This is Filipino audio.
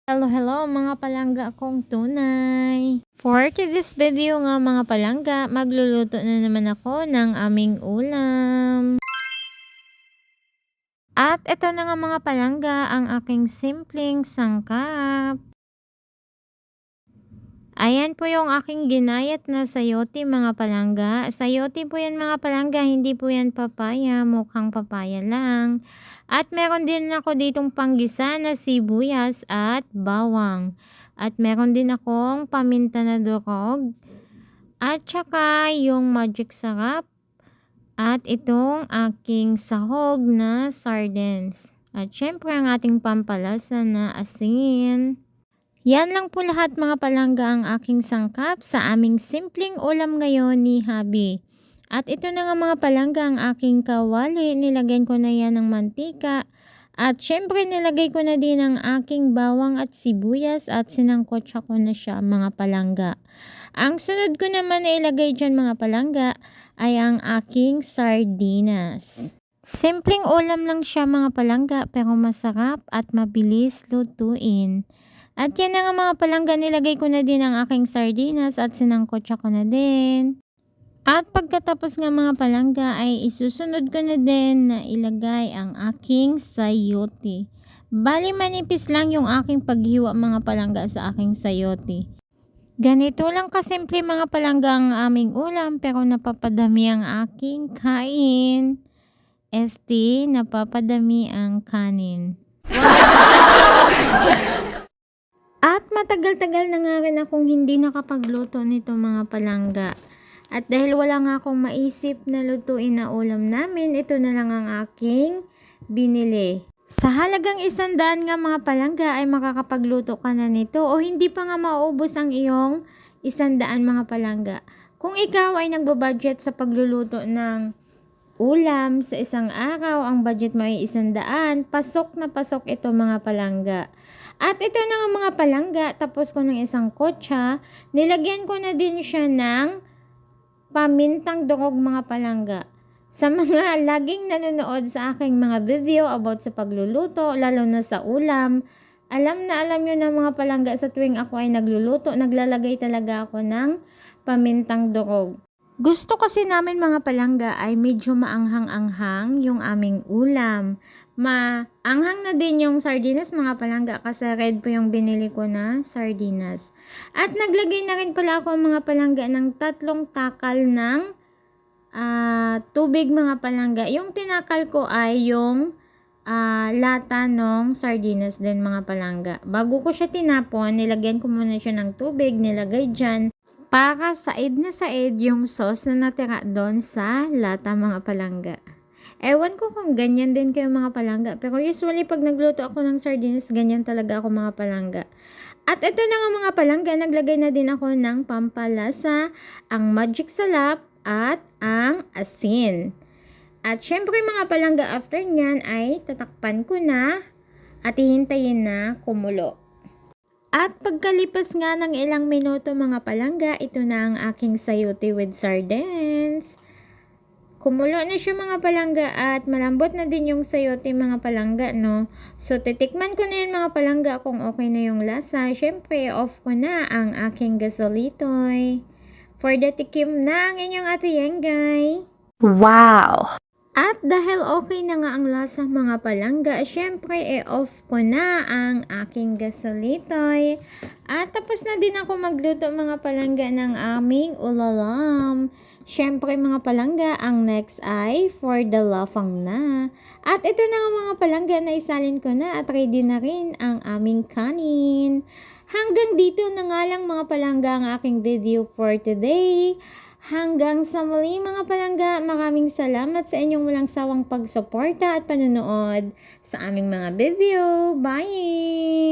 Hello mga palangga kong tunay. For this video nga mga palangga, magluluto na naman ako ng aming ulam. At ito na nga mga palangga ang aking simpleng sangkap. Ayan po yung aking ginayat na sayote mga palangga. Sayote po yan mga palangga, hindi po yan papaya, mukhang papaya lang. At meron din ako ditong panggisa na sibuyas at bawang. At meron din akong paminta na durog. At saka yung magic sarap. At itong aking sahog na sardines. At syempre ang ating pampalasa na asin. Yan lang po lahat mga palangga ang aking sangkap sa aming simpleng ulam ngayon ni Habi. At ito na nga mga palangga ang aking kawali. Nilagyan ko na yan ng mantika. At syempre nilagay ko na din ang aking bawang at sibuyas at sinangkotsa ko na siya mga palangga. Ang sunod ko naman na ilagay dyan mga palangga ay ang aking sardinas. Simpleng ulam lang siya mga palangga pero masarap at mabilis lutuin. At yan na nga mga palangga, nilagay ko na din ang aking sardinas at sinangkotsa ko na din. At pagkatapos nga mga palangga ay isusunod ko na din na ilagay ang aking sayote. Bali manipis lang yung aking paghiwa mga palangga sa aking sayote. Ganito lang kasimple mga palangga ang aming ulam pero napapadami ang aking kain. Napapadami ang kanin. At matagal-tagal na nga rin akong hindi nakapagluto nito mga palangga. At dahil wala nga akong maisip na lutuin na ulam namin, ito na lang ang aking binili. Sa halagang 100 nga mga palangga ay makakapagluto ka na nito o hindi pa nga maubos ang iyong 100 mga palangga. Kung ikaw ay nagbabudget sa pagluluto ng ulam sa isang araw, ang budget mo ay 100, pasok na pasok ito mga palangga. At ito na nga mga palangga, tapos ko ng isang kotsa, nilagyan ko na din siya ng pamintang durog mga palangga. Sa mga laging nanonood sa aking mga video about sa pagluluto, lalo na sa ulam, alam nyo na mga palangga sa tuwing ako ay nagluluto, naglalagay talaga ako ng pamintang durog. Gusto kasi namin mga palangga ay medyo maanghang-anghang yung aming ulam. Maanghang na din yung sardinas mga palangga kasi red po yung binili ko na sardinas. At naglagay na rin pala ako mga palangga ng 3 takal ng tubig mga palangga. Yung tinakal ko ay yung lata ng sardinas din mga palangga. Bago ko siya tinapon, nilagyan ko muna siya ng tubig, nilagay dyan. Para said na said yung sauce na natira doon sa lata mga palangga. Ewan ko kung ganyan din kayo mga palangga. Pero usually pag nagluto ako ng sardinas, ganyan talaga ako mga palangga. At ito na nga mga palangga, naglagay na din ako ng pampalasa, ang magic sarap at ang asin. At syempre mga palangga, after nyan ay tatakpan ko na at hihintayin na kumulo. At pagkalipas nga ng ilang minuto mga palangga, ito na ang aking sayote with sardines. Kumulo na siya mga palangga at malambot na din yung sayote mga palangga, no? So, titikman ko na yun mga palangga kung okay na yung lasa. Syempre, off ko na ang aking gasolitoy. For the tikim na ang inyong ate Yenggay. Wow! At dahil okay na nga ang lasa mga palangga, syempre off ko na ang aking gasolitoy. At tapos na din ako magluto mga palangga ng aming ulalam. Syempre mga palangga, ang next ay for the lafang na. At ito na nga mga palangga na isalin ko na at ready na rin ang aming kanin. Hanggang dito na nga lang mga palangga ang aking video for today. Hanggang sa muli mga palangga, maraming salamat sa inyong walang sawang pagsuporta at panonood sa aming mga video. Bye!